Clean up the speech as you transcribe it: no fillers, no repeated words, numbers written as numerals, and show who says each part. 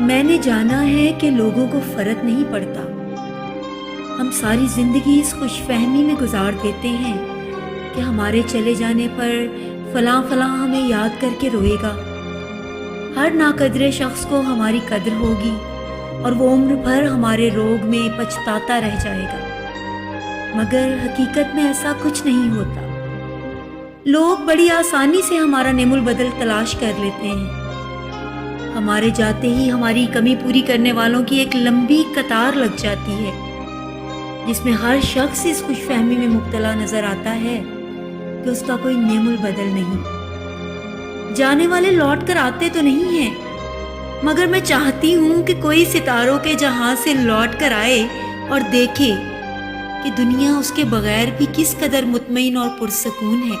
Speaker 1: میں نے جانا ہے کہ لوگوں کو فرق نہیں پڑتا. ہم ساری زندگی اس خوش فہمی میں گزار دیتے ہیں کہ ہمارے چلے جانے پر فلاں فلاں ہمیں یاد کر کے روئے گا. ہر ناقدر شخص کو ہماری قدر ہوگی اور وہ عمر بھر ہمارے روگ میں پچھتاتا رہ جائے گا. مگر حقیقت میں ایسا کچھ نہیں ہوتا. لوگ بڑی آسانی سے ہمارا نعم البدل تلاش کر لیتے ہیں. ہمارے جاتے ہی ہماری کمی پوری کرنے والوں کی ایک لمبی قطار لگ جاتی ہے، جس میں ہر شخص اس خوش فہمی میں مبتلا نظر آتا ہے کہ اس کا کوئی نعم البدل نہیں. جانے والے لوٹ کر آتے تو نہیں ہیں، مگر میں چاہتی ہوں کہ کوئی ستاروں کے جہاں سے لوٹ کر آئے اور دیکھے کہ دنیا اس کے بغیر بھی کس قدر مطمئن اور پرسکون ہے.